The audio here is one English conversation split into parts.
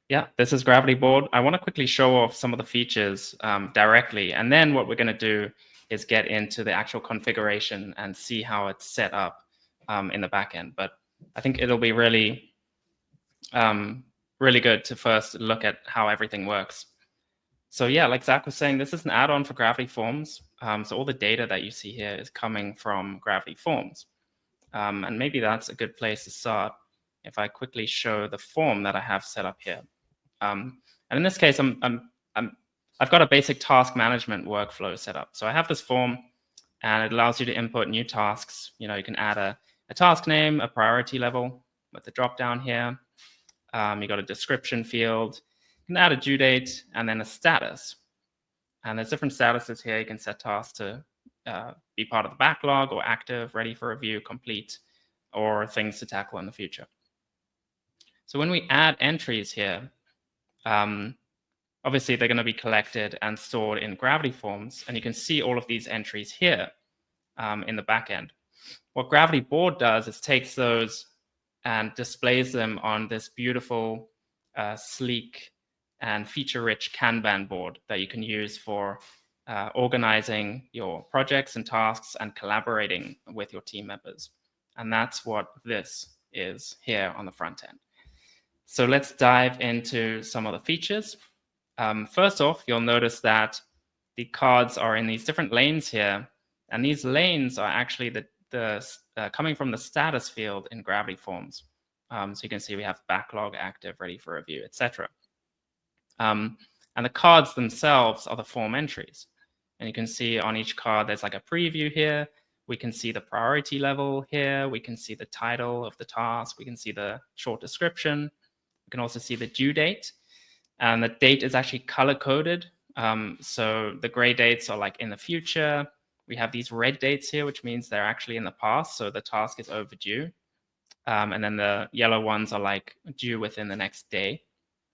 Yeah, this is GravityBoard. I want to quickly show off some of the features directly. And then what we're going to do is get into the actual configuration and see how it's set up in the backend. But I think it'll be really, really good to first look at how everything works. So yeah, like Zach was saying, this is an add-on for Gravity Forms. So all the data that you see here is coming from Gravity Forms. And maybe that's a good place to start if I quickly show the form that I have set up here. And in this case, I've got a basic task management workflow set up. So I have this form, and it allows you to input new tasks. You can add a task name, a priority level with the drop down here. You got a description field. You can add a due date and then a status. And there's different statuses here. You can set tasks to be part of the backlog or active, ready for review, complete, or things to tackle in the future. So when we add entries here, obviously they're going to be collected and stored in Gravity Forms, and you can see all of these entries here in the backend. What GravityBoard does is takes those and displays them on this beautiful, sleek, and feature-rich Kanban board that you can use for organizing your projects and tasks and collaborating with your team members. And that's what this is here on the front end. So let's dive into some of the features. First off, you'll notice that the cards are in these different lanes here, and these lanes are actually coming from the status field in Gravity Forms. So you can see we have backlog, active, ready for review, etc. And the cards themselves are the form entries. And you can see on each card, there's like a preview here. We can see the priority level here. We can see the title of the task. We can see the short description. We can also see the due date. And the date is actually color-coded. So the gray dates are like in the future. We have these red dates here, which means they're actually in the past. So the task is overdue. And then the yellow ones are like due within the next day.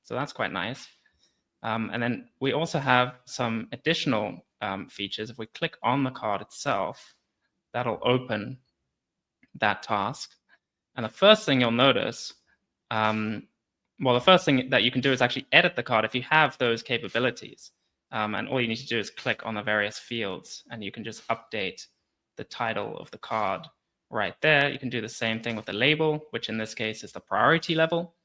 So that's quite nice. And then we also have some additional features. If we click on the card itself, that'll open that task. And the first thing you'll notice, the first thing that you can do is actually edit the card if you have those capabilities. And all you need to do is click on the various fields, and you can just update the title of the card right there. You can do the same thing with the label, which in this case is the priority level.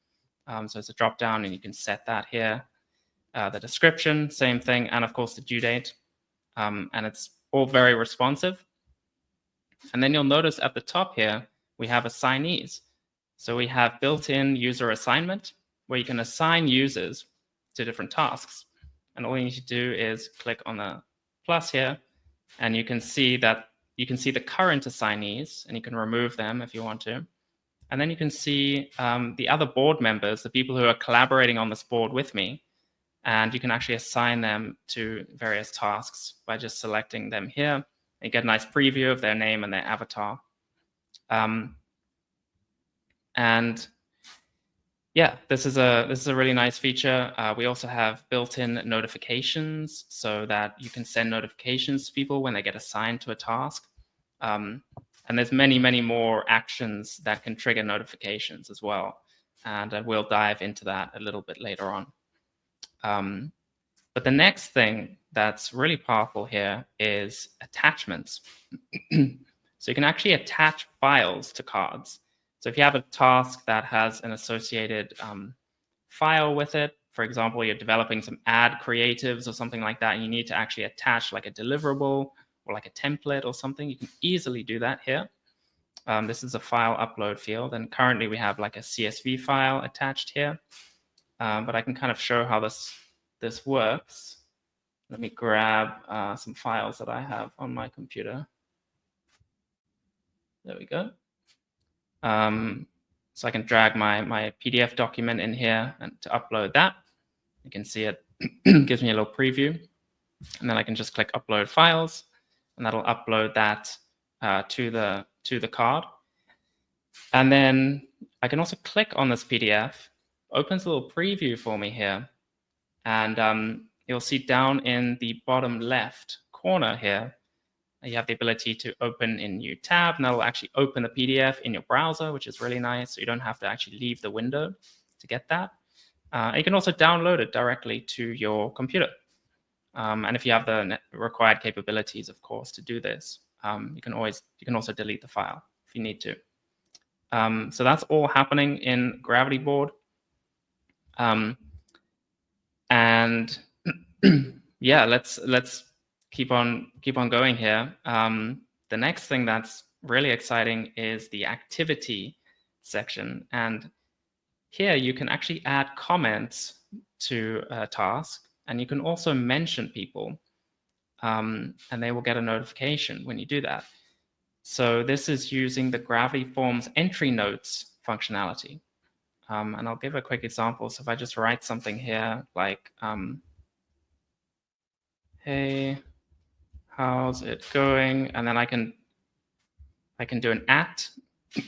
So it's a drop down, and you can set that here. The description, same thing, and of course the due date. And it's all very responsive. And then you'll notice at the top here, we have assignees. So we have built-in user assignment, where you can assign users to different tasks. And all you need to do is click on the plus here, and you can see that you can see the current assignees, and you can remove them if you want to. And then you can see the other board members, the people who are collaborating on this board with me. And you can actually assign them to various tasks by just selecting them here. You get a nice preview of their name and their avatar. And yeah, this is a really nice feature. We also have built-in notifications so that you can send notifications to people when they get assigned to a task. And there's many, many more actions that can trigger notifications as well. And we'll dive into that a little bit later on. But the next thing that's really powerful here is attachments. So you can actually attach files to cards. So if you have a task that has an associated file with it, for example, you're developing some ad creatives or something like that, and you need to actually attach like a deliverable or like a template or something, you can easily do that here. This is a file upload field, and currently we have like a CSV file attached here. But I can kind of show how this works. Let me grab some files that I have on my computer. There we go. So I can drag my PDF document in here and to upload that. You can see it gives me a little preview. And then I can just click upload files, and that'll upload that to the card. And then I can also click on this PDF. Opens a little preview for me here. And you'll see down in the bottom left corner here, you have the ability to open in new tab, and that'll actually open the PDF in your browser, which is really nice. So you don't have to actually leave the window to get that. You can also download it directly to your computer. And if you have the required capabilities, of course, to do this, you can also delete the file if you need to. So that's all happening in GravityBoard. And yeah, let's keep on going here. The next thing that's really exciting is the activity section. And here you can actually add comments to a task, and you can also mention people, and they will get a notification when you do that. So this is using the Gravity Forms entry notes functionality. And I'll give a quick example. So if I just write something here like, hey, how's it going? And then I can do an @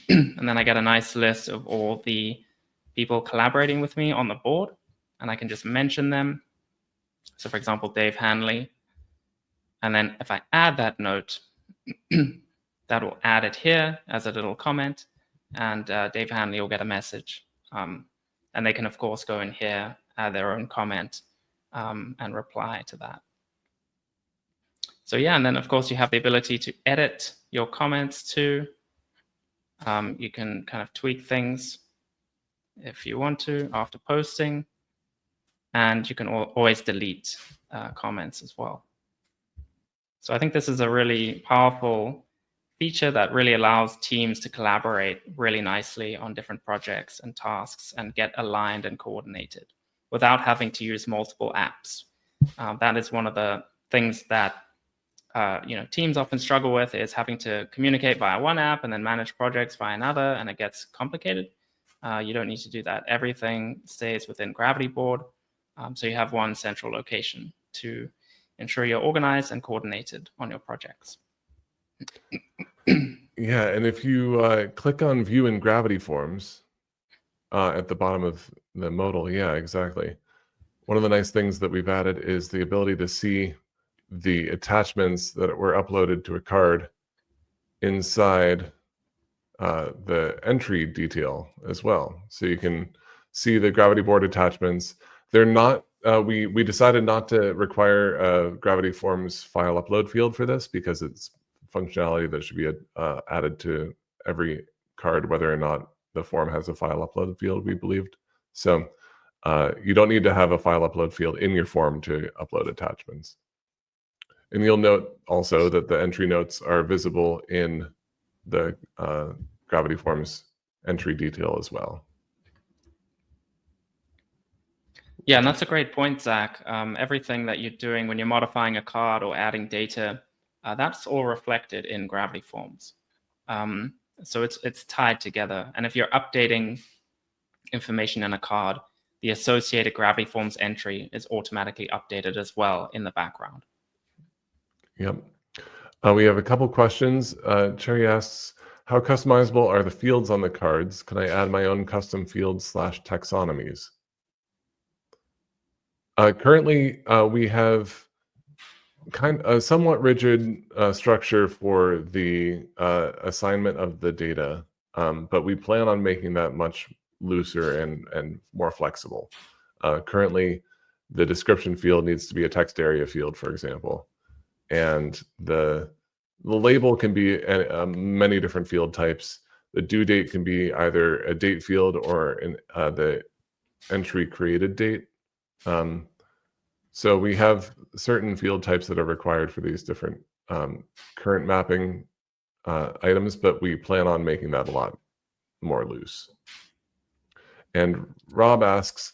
and then I get a nice list of all the people collaborating with me on the board, and I can just mention them. So for example, Dave Hanley. And then if I add that note, that will add it here as a little comment, and Dave Hanley will get a message. And they can, of course, go in here, add their own comment, and reply to that. So yeah, and then of course you have the ability to edit your comments too. You can kind of tweak things if you want to after posting, and you can always delete comments as well. So I think this is a really powerful feature that really allows teams to collaborate really nicely on different projects and tasks and get aligned and coordinated without having to use multiple apps. That is one of the things that teams often struggle with, is having to communicate via one app and then manage projects via another, and it gets complicated. You don't need to do that. Everything stays within GravityBoard, so you have one central location to ensure you're organized and coordinated on your projects. Yeah, and if you click on View in Gravity Forms at the bottom of the modal, yeah, exactly. One of the nice things that we've added is the ability to see the attachments that were uploaded to a card inside the entry detail as well. So you can see the GravityBoard attachments. They're not, we decided not to require a Gravity Forms file upload field for this because it's functionality that should be added to every card, whether or not the form has a file upload field, we believed. So you don't need to have a file upload field in your form to upload attachments. And you'll note also that the entry notes are visible in the Gravity Forms entry detail as well. Yeah, and that's a great point, Zach. Everything that you're doing when you're modifying a card or adding data, that's all reflected in Gravity Forms. So it's tied together. And if you're updating information in a card, the associated Gravity Forms entry is automatically updated as well in the background. Yep. We have a couple questions. Cherry asks, how customizable are the fields on the cards? Can I add my own custom fields / taxonomies? Currently, we have a somewhat rigid structure for the assignment of the data, but we plan on making that much looser and more flexible. Currently, the description field needs to be a text area field, for example, and the label can be many different field types. The due date can be either a date field or the entry created date. So we have certain field types that are required for these different current mapping items, but we plan on making that a lot more loose. And Rob asks,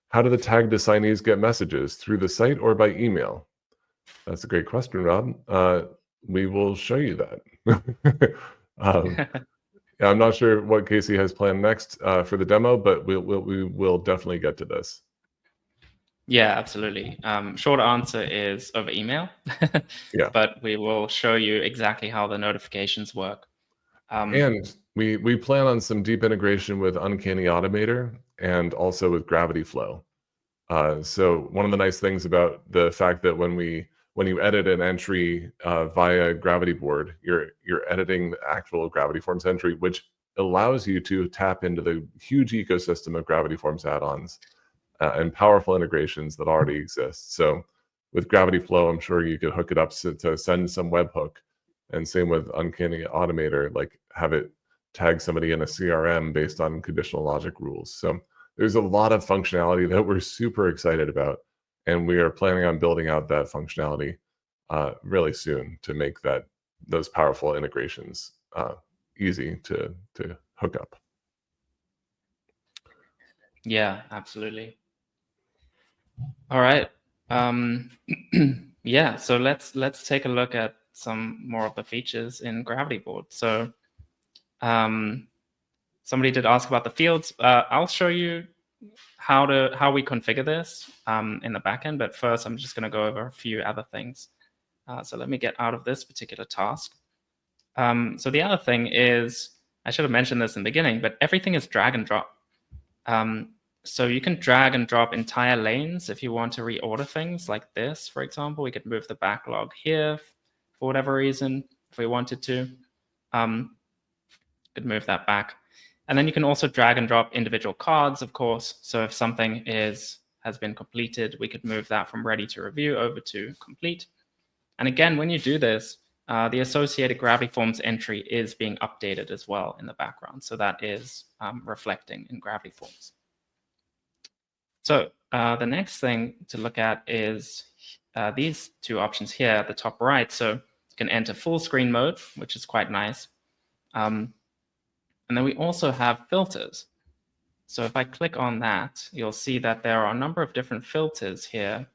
how do the tagged assignees get messages, through the site or by email? That's a great question, Rob. We will show you that. I'm not sure what Casey has planned next for the demo, but we will definitely get to this. Yeah, absolutely. Short answer is over email. Yeah. But we will show you exactly how the notifications work. And we plan on some deep integration with Uncanny Automator and also with Gravity Flow. So one of the nice things about the fact that when you edit an entry via GravityBoard, you're editing the actual Gravity Forms entry, which allows you to tap into the huge ecosystem of Gravity Forms add-ons and powerful integrations that already exist. So with Gravity Flow, I'm sure you could hook it up to send some webhook, and same with Uncanny Automator, like have it tag somebody in a CRM based on conditional logic rules. So there's a lot of functionality that we're super excited about, and we are planning on building out that functionality really soon to make those powerful integrations easy to hook up. Yeah, absolutely. All right. Yeah, so let's take a look at some more of the features in GravityBoard. So somebody did ask about the fields. I'll show you how we configure this in the backend, but first I'm just going to go over a few other things. So let me get out of this particular task. So the other thing is, I should have mentioned this in the beginning, but everything is drag and drop. So you can drag and drop entire lanes if you want to reorder things like this, for example. We could move the backlog here for whatever reason, if we wanted to. Could move that back. And then you can also drag and drop individual cards, of course. So if something has been completed, we could move that from ready to review over to complete. And again, when you do this, the associated Gravity Forms entry is being updated as well in the background. So that is reflecting in Gravity Forms. So the next thing to look at is these two options here at the top right. So you can enter full screen mode, which is quite nice. And then we also have filters. So if I click on that, you'll see that there are a number of different filters here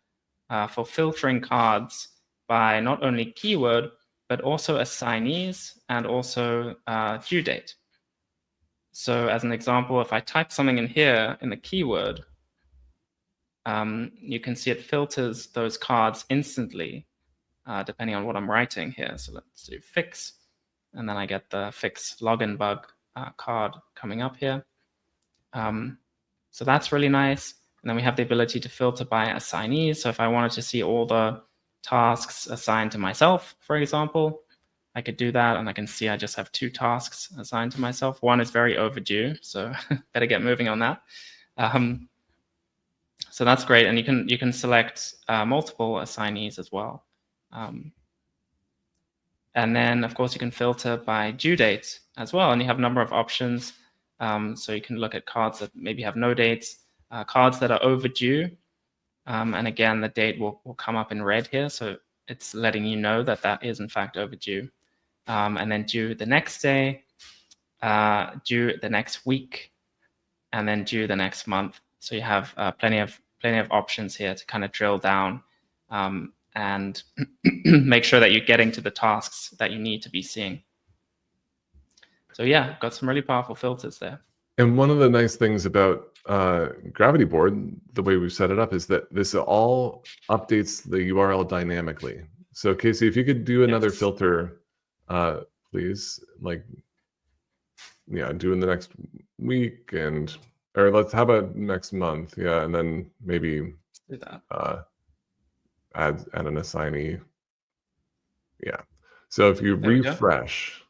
for filtering cards by not only keyword, but also assignees and also due date. So as an example, if I type something in here in the keyword, you can see it filters those cards instantly, depending on what I'm writing here. So let's do fix, and then I get the fix login bug card coming up here. So that's really nice. And then we have the ability to filter by assignees. So if I wanted to see all the tasks assigned to myself, for example, I could do that, and I can see I just have 2 tasks assigned to myself. One is very overdue, so better get moving on that. So that's great, and you can select multiple assignees as well. And then, of course, you can filter by due date as well, and you have a number of options. So you can look at cards that maybe have no dates, cards that are overdue, and again, the date will come up in red here, so it's letting you know that that is in fact overdue. And then due the next day, due the next week, and then due the next month. So you have plenty of options here to kind of drill down and make sure that you're getting to the tasks that you need to be seeing. So yeah, got some really powerful filters there. And one of the nice things about GravityBoard, the way we've set it up, is that this all updates the URL dynamically. So Casey, if you could do another filter, please, like, yeah, do in the next week, or how about next month? Yeah, and then maybe do that. Add an assignee. Yeah. So if you refresh,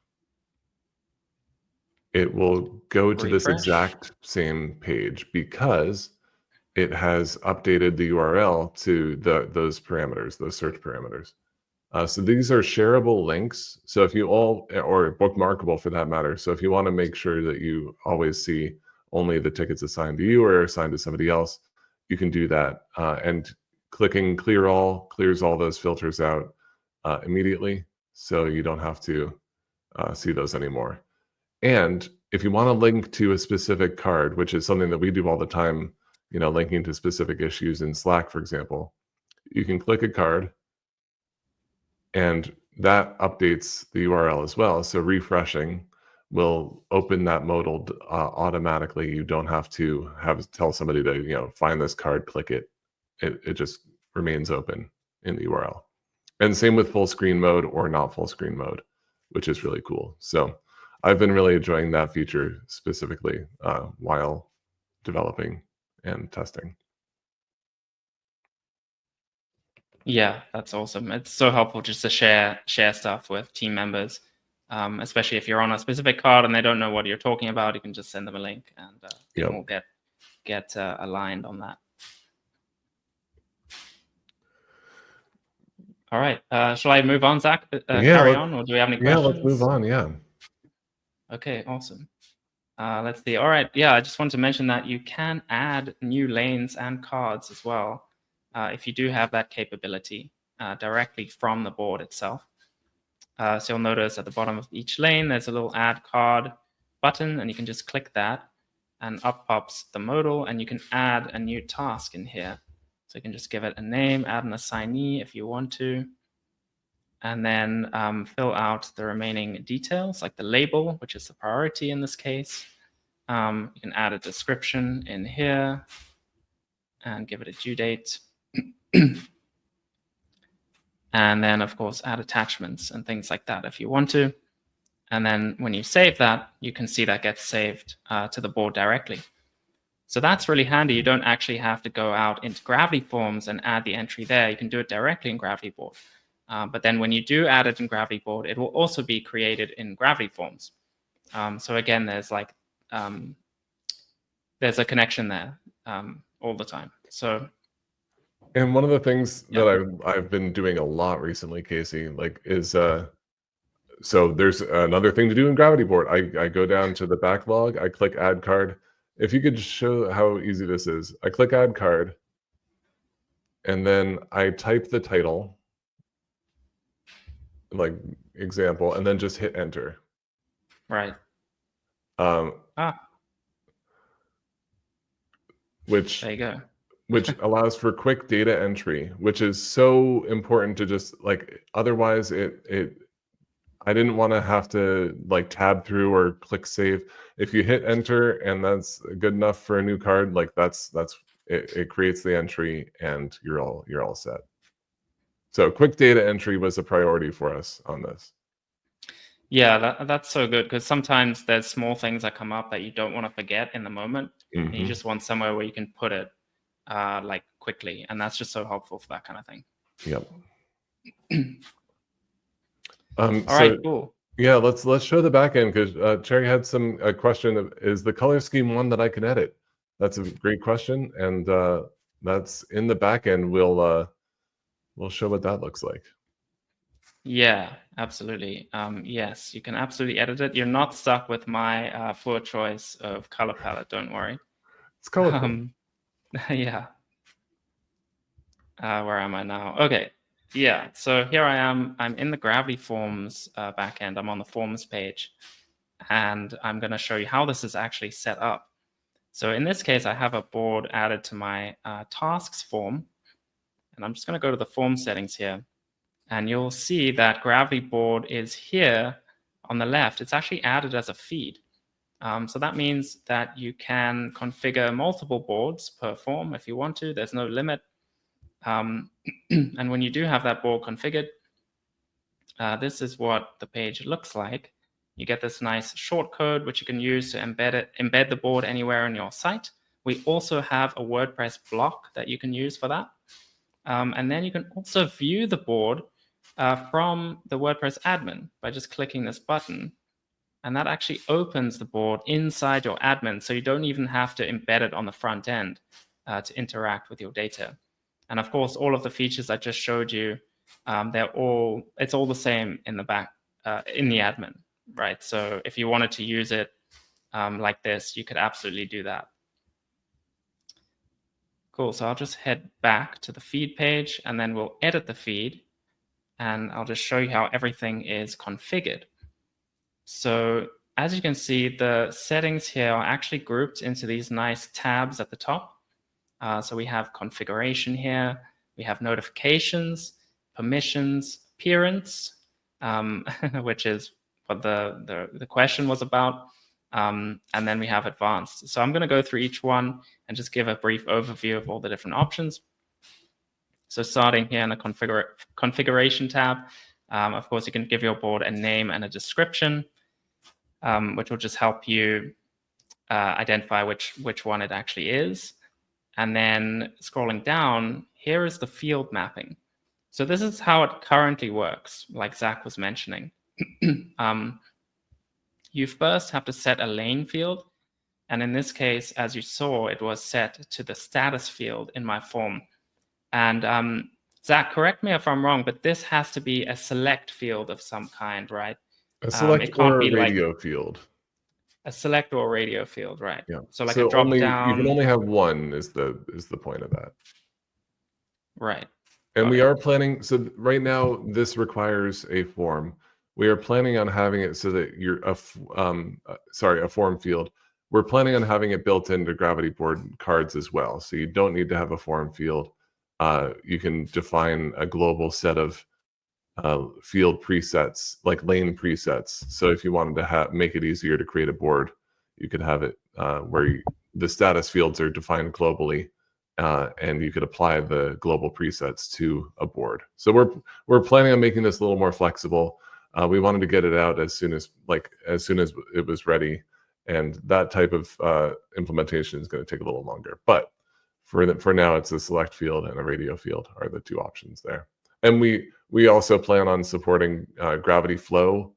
it will go to this exact same page because it has updated the URL to those parameters, those search parameters. So these are shareable links. So if you or bookmarkable for that matter. So if you want to make sure that you always see only the tickets assigned to you or assigned to somebody else, you can do that. And clicking clear all clears all those filters out immediately. So you don't have to see those anymore. And if you want to link to a specific card, which is something that we do all the time, linking to specific issues in Slack, for example, you can click a card and that updates the URL as well. So refreshing will open that modal automatically. You don't have to tell somebody to, find this card, click it. It just remains open in the URL. And same with full screen mode or not full screen mode, which is really cool. So I've been really enjoying that feature specifically while developing and testing. Yeah, that's awesome. It's so helpful just to share stuff with team members, especially if you're on a specific card and they don't know what you're talking about. You can just send them a link, and we'll get aligned on that. All right. Shall I move on, Zach? Yeah, carry on, or do we have any questions? Yeah, let's move on. Yeah. Okay, awesome. Let's see. All right. Yeah, I just want to mention that you can add new lanes and cards as well if you do have that capability directly from the board itself. So you'll notice at the bottom of each lane, there's a little add card button, and you can just click that, and up pops the modal, and you can add a new task in here. So you can just give it a name, add an assignee if you want to, and then fill out the remaining details, like the label, which is the priority in this case. You can add a description in here and give it a due date. And then, of course, add attachments and things like that if you want to. And then when you save that, you can see that gets saved to the board directly. So that's really handy. You don't actually have to go out into Gravity Forms and add the entry there. You can do it directly in GravityBoard. But then when you do add it in GravityBoard, it will also be created in Gravity Forms. So again, there's like there's a connection there all the time. So, and one of the things that I've been doing a lot recently, Casey, like is so there's another thing to do in GravityBoard. I go down to the backlog, I click add card. If you could show how easy this is, I click add card, and then I type the title, like example, and then just hit enter. Right. Which there you go. Which allows for quick data entry, which is so important to just like, otherwise I didn't want to have to like tab through or click save. If you hit enter and that's good enough for a new card, like it creates the entry and you're all set. So quick data entry was a priority for us on this. Yeah, that's so good, because sometimes there's small things that come up that you don't want to forget in the moment. Mm-hmm. And you just want somewhere where you can put it like quickly, and that's just so helpful for that kind of thing. Yep. All right, cool. Yeah, let's show the back end, because Cherry had a question of, is the color scheme one that I can edit? That's a great question, and that's in the back end. We'll show what that looks like. Yeah, absolutely. Yes, you can absolutely edit it. You're not stuck with my poor choice of color palette. Don't worry. It's colorful. Yeah. Where am I now? Okay. Yeah. So here I am. I'm in the Gravity Forms backend. I'm on the Forms page, and I'm going to show you how this is actually set up. So in this case, I have a board added to my tasks form, and I'm just going to go to the form settings here. And you'll see that GravityBoard is here on the left. It's actually added as a feed. So that means that you can configure multiple boards per form if you want to. There's no limit. And when you do have that board configured, this is what the page looks like. You get this nice shortcode, which you can use to embed the board anywhere on your site. We also have a WordPress block that you can use for that. And then you can also view the board from the WordPress admin by just clicking this button. And that actually opens the board inside your admin, so you don't even have to embed it on the front end to interact with your data. And of course, all of the features I just showed you, it's all the same in the back, in the admin, right? So if you wanted to use it like this, you could absolutely do that. Cool, so I'll just head back to the feed page, and then we'll edit the feed. And I'll just show you how everything is configured. So as you can see, the settings here are actually grouped into these nice tabs at the top. So we have configuration here, we have notifications, permissions, appearance, which is what the question was about. And then we have advanced. So I'm going to go through each one and just give a brief overview of all the different options. So starting here in the configuration tab, of course, you can give your board a name and a description, which will just help you identify which one it actually is. And then scrolling down, here is the field mapping. So this is how it currently works, like Zack was mentioning. You first have to set a lane field. And in this case, as you saw, it was set to the status field in my form. And Zach, correct me if I'm wrong, but this has to be a select field of some kind, right? A select It can't or a be like radio field. a select or radio field, right? Yeah. So like a So drop you can down. only have one is the point of that. Right. And Got we it. are planning, so right now this requires a form. We are planning on having it so that you're a form field. We're planning on having it built into GravityBoard cards as well. So you don't need to have a form field. You can define a global set of field presets, like lane presets. So if you wanted to make it easier to create a board, you could have it where the status fields are defined globally, and you could apply the global presets to a board. So we're planning on making this a little more flexible. We wanted to get it out as soon as it was ready, and that type of implementation is going to take a little longer. But for now, it's a select field and a radio field are the two options there. And we also plan on supporting Gravity Flow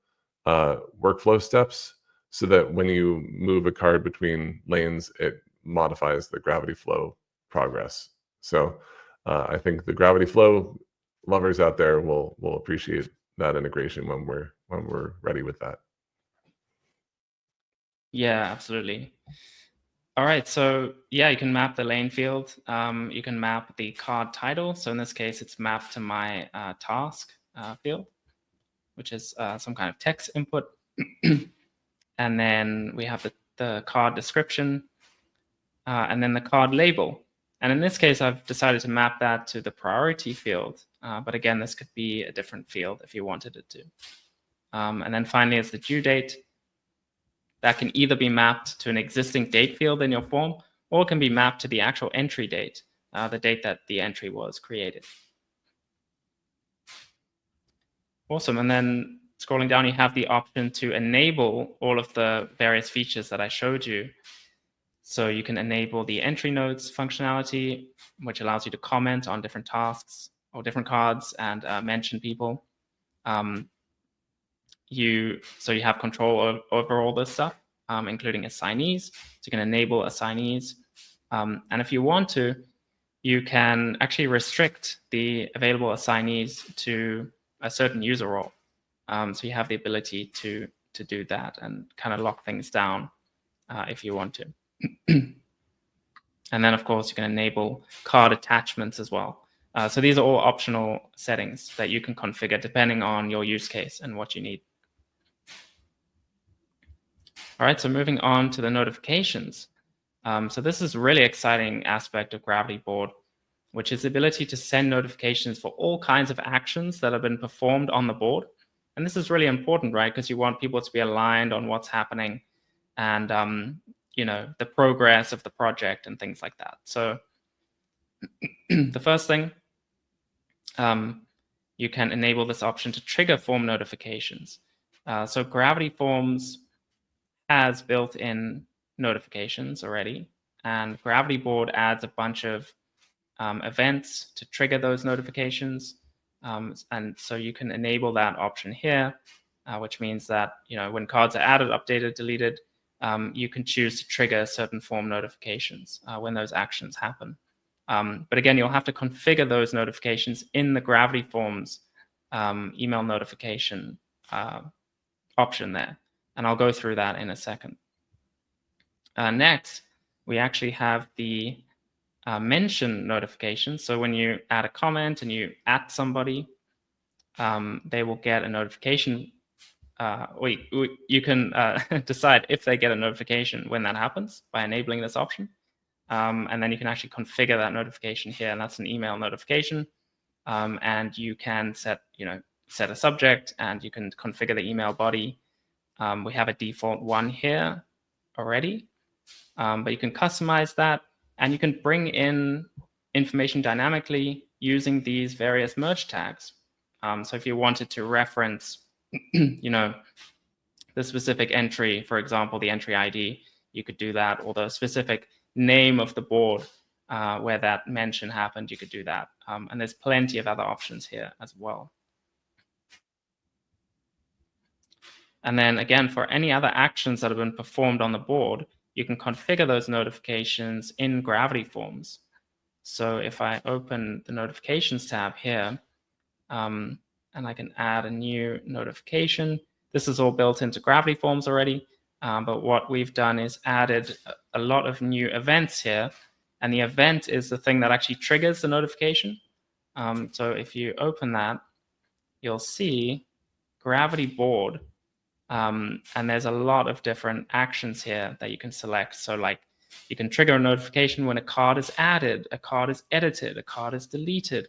workflow steps, so that when you move a card between lanes, it modifies the Gravity Flow progress. So I think the Gravity Flow lovers out there will appreciate that integration when we're ready with that. Yeah, absolutely. All right, so yeah, you can map the lane field. You can map the card title. So in this case, it's mapped to my task field, which is some kind of text input. And then we have the card description, and then the card label. And in this case, I've decided to map that to the priority field. But again, this could be a different field if you wanted it to. And then finally, is the due date. That can either be mapped to an existing date field in your form, or it can be mapped to the actual entry date, the date that the entry was created. Awesome. And then scrolling down, you have the option to enable all of the various features that I showed you. So you can enable the entry notes functionality, which allows you to comment on different tasks or different cards and mention people. So you have control over all this stuff, including assignees. So you can enable assignees. And if you want to, you can actually restrict the available assignees to a certain user role. So you have the ability to do that and kind of lock things down if you want to. And then, of course, you can enable card attachments as well. So these are all optional settings that you can configure depending on your use case and what you need. All right, so moving on to the notifications. So this is a really exciting aspect of GravityBoard, which is the ability to send notifications for all kinds of actions that have been performed on the board. And this is really important, right? Because you want people to be aligned on what's happening and the progress of the project and things like that. So the first thing, you can enable this option to trigger form notifications. So Gravity Forms has built-in notifications already, and GravityBoard adds a bunch of events to trigger those notifications. And so you can enable that option here, which means that when cards are added, updated, deleted, you can choose to trigger certain form notifications when those actions happen. But again, you'll have to configure those notifications in the Gravity Forms email notification option there. And I'll go through that in a second. Next, we actually have the mention notification. So when you add a comment and you at somebody, they will get a notification. You can decide if they get a notification when that happens by enabling this option. And then you can actually configure that notification here, and that's an email notification. And you can set a subject, and you can configure the email body. We have a default one here already, but you can customize that, and you can bring in information dynamically using these various merge tags. So if you wanted to reference, the specific entry, for example, the entry ID, you could do that, or the specific name of the board where that mention happened, you could do that. And there's plenty of other options here as well. And then again, for any other actions that have been performed on the board, you can configure those notifications in Gravity Forms. So if I open the notifications tab here, and I can add a new notification, this is all built into Gravity Forms already. But what we've done is added a lot of new events here. And the event is the thing that actually triggers the notification. So if you open that, you'll see GravityBoard. And there's a lot of different actions here that you can select. So like you can trigger a notification when a card is added, a card is edited, a card is deleted.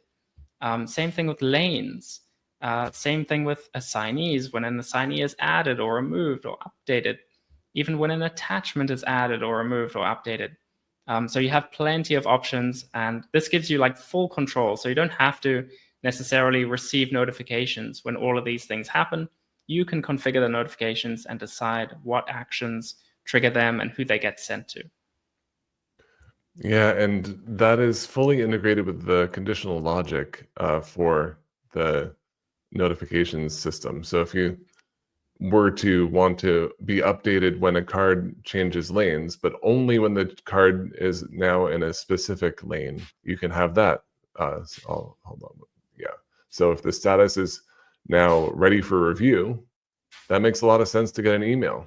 Same thing with lanes. Same thing with assignees, when an assignee is added or removed or updated, even when an attachment is added or removed or updated. So you have plenty of options, and this gives you like full control. So you don't have to necessarily receive notifications when all of these things happen. You can configure the notifications and decide what actions trigger them and who they get sent to. Yeah, and that is fully integrated with the conditional logic for the notifications system. So if you were to want to be updated when a card changes lanes, but only when the card is now in a specific lane, you can have that. So hold on. Yeah. So if the status is now ready for review, that makes a lot of sense to get an email.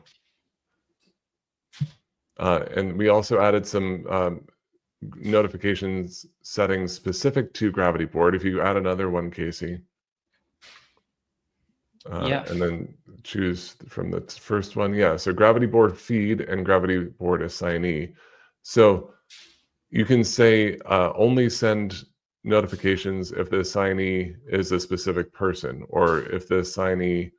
And we also added some notifications settings specific to GravityBoard. If you add another one, Casey, and then choose from the first one. Yeah, so GravityBoard feed and GravityBoard assignee. So you can say only send notifications if the assignee is a specific person, or if the assignee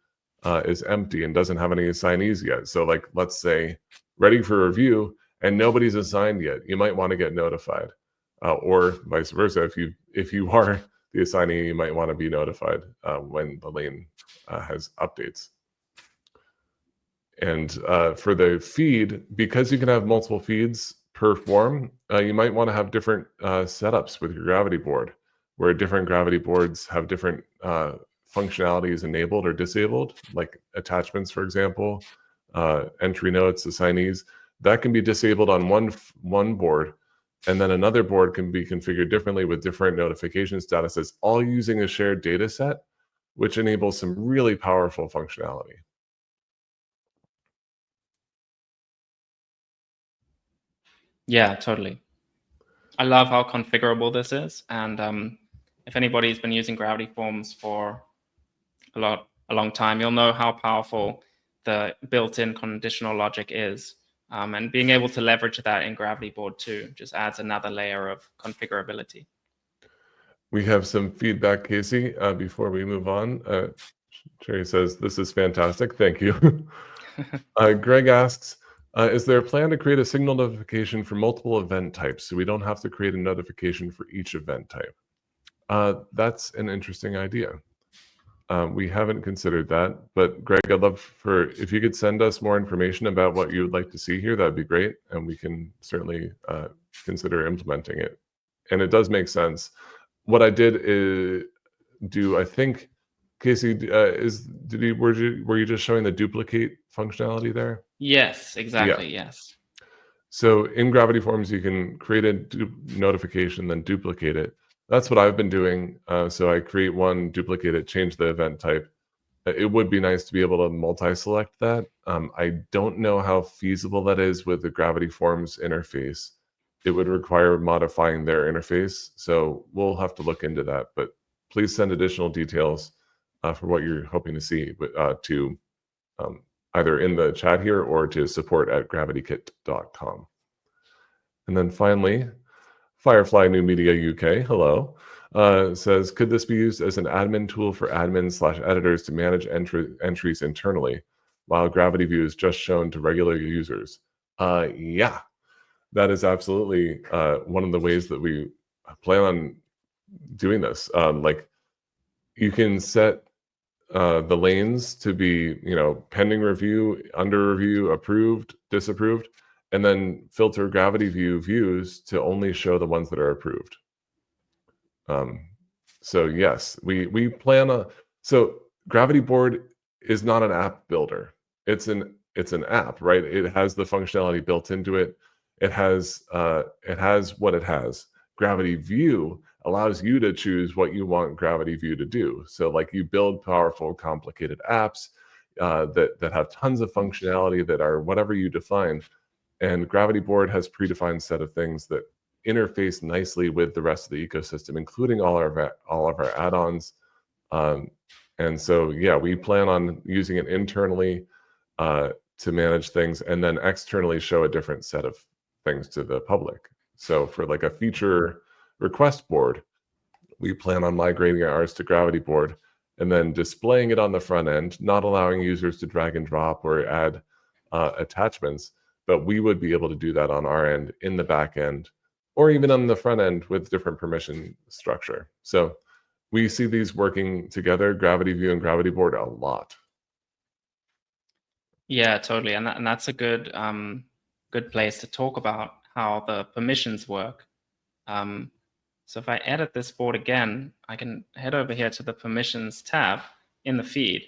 is empty and doesn't have any assignees yet. So like, let's say ready for review and nobody's assigned yet, you might want to get notified, or vice versa. If you are the assignee, you might want to be notified when the lane has updates. And for the feed, because you can have multiple feeds per form, you might want to have different setups with your GravityBoard, where different GravityBoards have different functionalities enabled or disabled, like attachments, for example, entry notes, assignees. That can be disabled on one board, and then another board can be configured differently with different notification statuses, all using a shared data set, which enables some really powerful functionality. Yeah, totally. I love how configurable this is. And if anybody's been using Gravity Forms for a long time, you'll know how powerful the built-in conditional logic is. And being able to leverage that in GravityBoard too just adds another layer of configurability. We have some feedback, Casey, before we move on. Cherry says, this is fantastic. Thank you. Greg asks, is there a plan to create a signal notification for multiple event types so we don't have to create a notification for each event type? That's an interesting idea. We haven't considered that, but Greg, I'd love if you could send us more information about what you would like to see here, that'd be great. And we can certainly consider implementing it. And it does make sense. What I did do, I think, Casey, were you just showing the duplicate functionality there? Yes, exactly. Yeah. Yes. So in Gravity Forms, you can create a notification, then duplicate it. That's what I've been doing. So I create one, duplicate it, change the event type. It would be nice to be able to multi-select that. I don't know how feasible that is with the Gravity Forms interface. It would require modifying their interface. So we'll have to look into that. But please send additional details for what you're hoping to see to either in the chat here or to support@gravitykit.com. And then finally, Firefly New Media UK, hello, says, could this be used as an admin tool for admins/editors to manage entries internally, while Gravity View is just shown to regular users? Yeah, that is absolutely one of the ways that we plan on doing this. Like, you can set the lanes to be, pending review, under review, approved, disapproved, and then filter Gravity View views to only show the ones that are approved. So yes, we plan on. So GravityBoard is not an app builder. It's an app, right? It has the functionality built into it. It has what it has. Gravity View allows you to choose what you want Gravity View to do. So like you build powerful, complicated apps that have tons of functionality that are whatever you define. And GravityBoard has predefined set of things that interface nicely with the rest of the ecosystem, including all of our add-ons. And so, yeah, we plan on using it internally to manage things, and then externally show a different set of things to the public. So for like a feature request board, we plan on migrating ours to GravityBoard and then displaying it on the front end, not allowing users to drag and drop or add attachments, but we would be able to do that on our end in the back end, or even on the front end with different permission structure. So we see these working together, Gravity View and GravityBoard, a lot. Yeah, totally. And that's a good good place to talk about how the permissions work. So if I edit this board again, I can head over here to the permissions tab in the feed.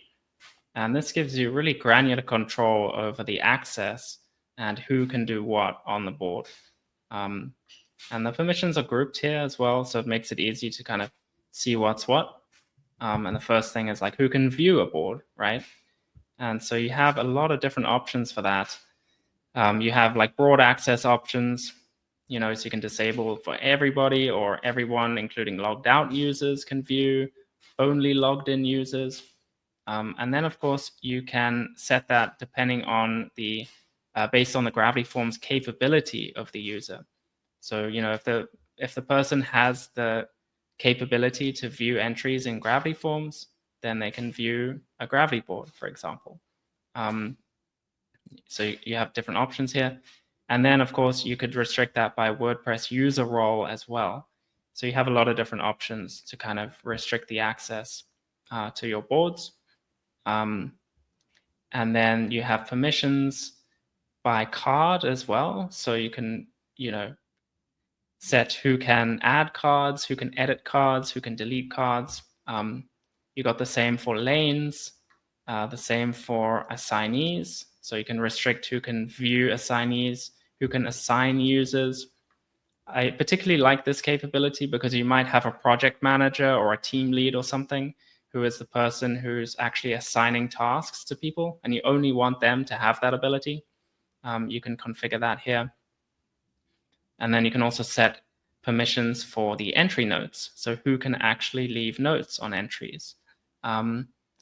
And this gives you really granular control over the access and who can do what on the board. And the permissions are grouped here as well, so it makes it easy to kind of see what's what. And the first thing is like who can view a board, right? And so you have a lot of different options for that. You have like broad access options, you know, so you can disable for everybody or everyone, including logged out users can view, only logged in users. And then, of course, you can set that depending on the, based on the Gravity Forms capability of the user. So, you know, if the person has the capability to view entries in Gravity Forms, then they can view a Gravity board, for example. So you have different options here. And then, of course, you could restrict that by WordPress user role as well. So you have a lot of different options to kind of restrict the access to your boards. And then you have permissions by card as well. So you can, you know, set who can add cards, who can edit cards, who can delete cards. You got the same for lanes, the same for assignees. So you can restrict who can view assignees, who can assign users. I particularly like this capability because you might have a project manager or a team lead or something who is the person who's actually assigning tasks to people, and you only want them to have that ability. You can configure that here. And then you can also set permissions for the entry notes. So who can actually leave notes on entries?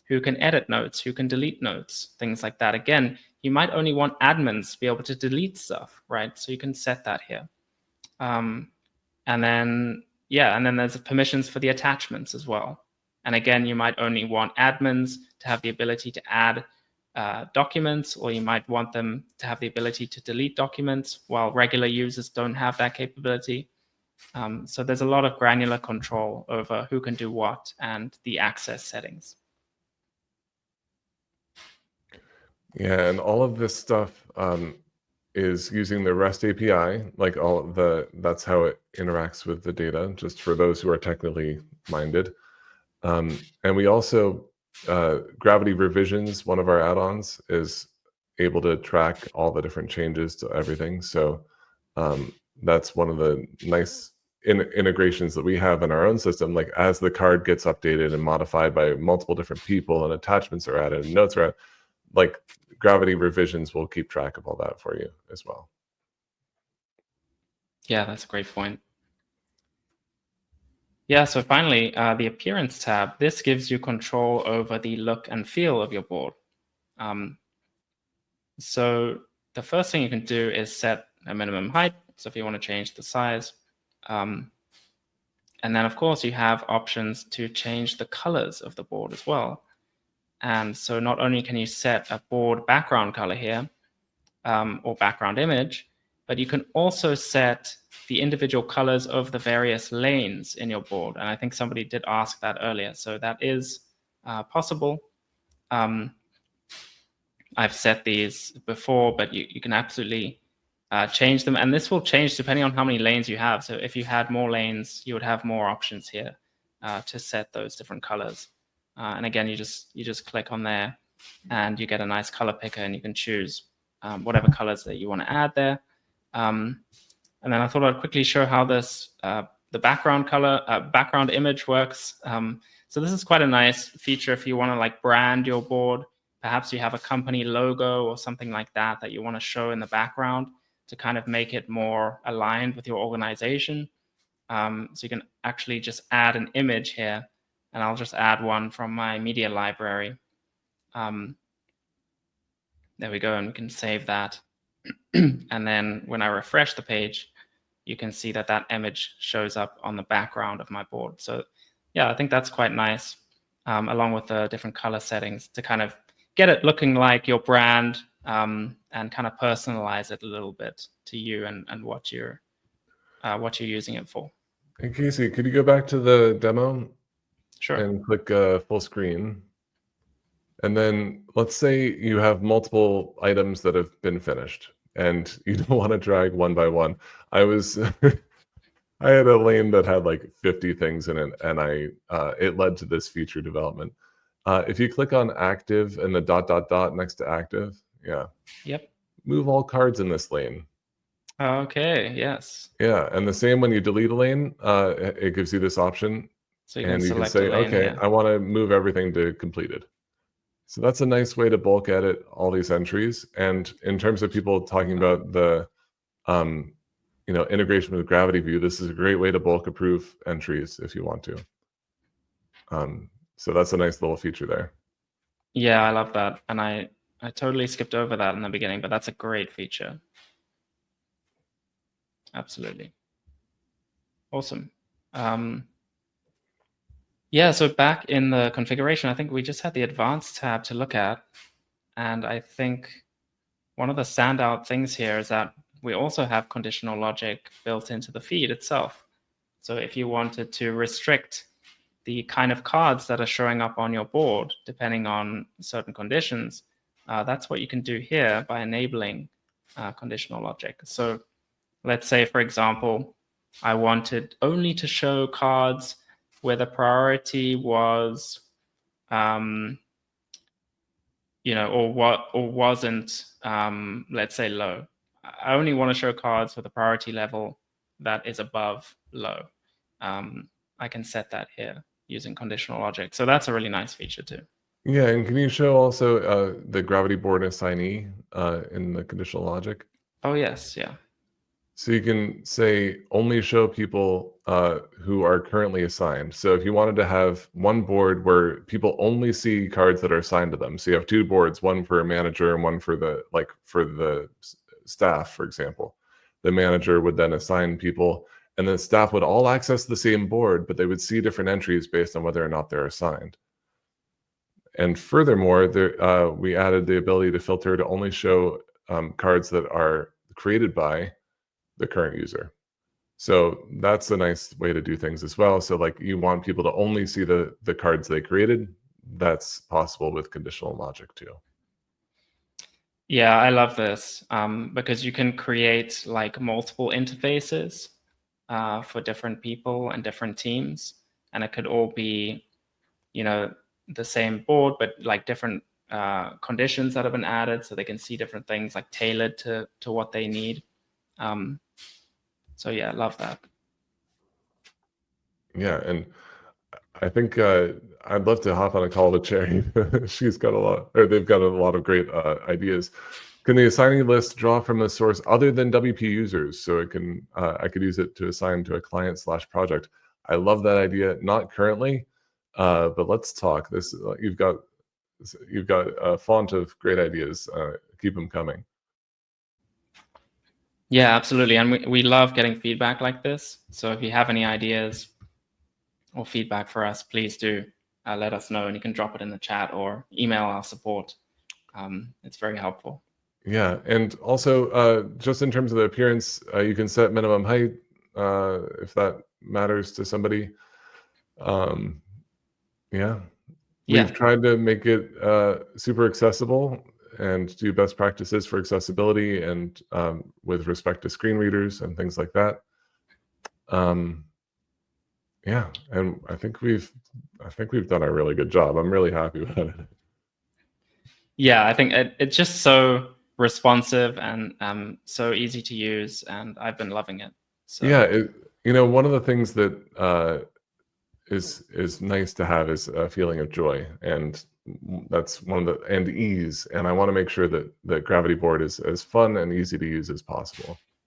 Who can edit notes? Who can delete notes? Things like that. Again, you might only want admins to be able to delete stuff, right? So you can set that here. And then, yeah, and then there's permissions for the attachments as well. And again, you might only want admins to have the ability to add documents, or you might want them to have the ability to delete documents, while regular users don't have that capability. So there's a lot of granular control over who can do what and the access settings. Yeah, and all of this stuff is using the REST API, like that's how it interacts with the data, just for those who are technically minded. And we also, Gravity Revisions, one of our add-ons, is able to track all the different changes to everything. So that's one of the nice integrations that we have in our own system. Like as the card gets updated and modified by multiple different people and attachments are added and notes are added, like Gravity Revisions will keep track of all that for you as well. Yeah, that's a great point. Yeah, so finally, the Appearance tab. This gives you control over the look and feel of your board. So the first thing you can do is set a minimum height. So if you want to change the size. And then, of course, you have options to change the colors of the board as well. And so not only can you set a board background color here, or background image, but you can also set the individual colors of the various lanes in your board. And I think somebody did ask that earlier. So that is possible. I've set these before, but you can absolutely change them. And this will change depending on how many lanes you have. So if you had more lanes, you would have more options here to set those different colors. And again, you just click on there and you get a nice color picker, and you can choose whatever colors that you want to add there. And then I thought I'd quickly show how this the background color, background image works. So this is quite a nice feature if you want to like brand your board. Perhaps you have a company logo or something like that that you want to show in the background to kind of make it more aligned with your organization. So you can actually just add an image here, and I'll just add one from my media library. There we go, and we can save that. And then when I refresh the page, you can see that that image shows up on the background of my board. So yeah, I think that's quite nice, along with the different color settings to kind of get it looking like your brand, and kind of personalize it a little bit to you and what you're using it for. Hey, Casey, could you go back to the demo? Sure. And click full screen. And then let's say you have multiple items that have been finished and you don't want to drag one by one. I had a lane that had like 50 things in it, and it led to this feature development. If you click on active and the ... next to active, yeah. Yep. Move all cards in this lane. Okay, yes. Yeah, and the same when you delete a lane, it gives you this option. So you and can you can select say, a lane okay, here. I want to move everything to completed. So that's a nice way to bulk edit all these entries. And in terms of people talking about the integration with Gravity View, this is a great way to bulk approve entries if you want to. So that's a nice little feature there. Yeah, I love that. And I totally skipped over that in the beginning, but that's a great feature. Absolutely. Awesome. Yeah, so back in the configuration, I think we just had the advanced tab to look at. And I think one of the standout things here is that we also have conditional logic built into the feed itself. So if you wanted to restrict the kind of cards that are showing up on your board, depending on certain conditions, that's what you can do here by enabling conditional logic. So let's say, for example, I wanted only to show cards where the priority was, or wasn't, let's say, low. I only want to show cards with a priority level that is above low. I can set that here using conditional logic. So that's a really nice feature too. Yeah, and can you show also the GravityBoard assignee in the conditional logic? Oh, yes, yeah. So you can say only show people who are currently assigned. So if you wanted to have one board where people only see cards that are assigned to them, so you have two boards, one for a manager and one for the staff, for example. The manager would then assign people, and the staff would all access the same board, but they would see different entries based on whether or not they're assigned. And furthermore, we added the ability to filter to only show cards that are created by the current user. So that's a nice way to do things as well. So like you want people to only see the cards they created. That's possible with conditional logic too. Yeah, I love this because you can create like multiple interfaces for different people and different teams. And it could all be, the same board, but like different conditions that have been added so they can see different things like tailored to what they need. So yeah, I love that. Yeah, and I think I'd love to hop on a call with Cherry. They've got a lot of great ideas. Can the assigning list draw from a source other than WP users? So it can I could use it to assign to a client/project. I love that idea. Not currently, but let's talk. You've got a font of great ideas. Keep them coming. Yeah, absolutely. And we love getting feedback like this. So if you have any ideas or feedback for us, please do let us know, and you can drop it in the chat or email our support. It's very helpful. Yeah, and also just in terms of the appearance, you can set minimum height if that matters to somebody. We've tried to make it super accessible and do best practices for accessibility and with respect to screen readers and things like that. Yeah, and I think we've done a really good job. I'm really happy with it. Yeah, I think it's just so responsive and so easy to use, and I've been loving it. So. Yeah, You know, one of the things that is nice to have is a feeling of joy, and that's one of the, and ease. And I want to make sure that the GravityBoard is as fun and easy to use as possible.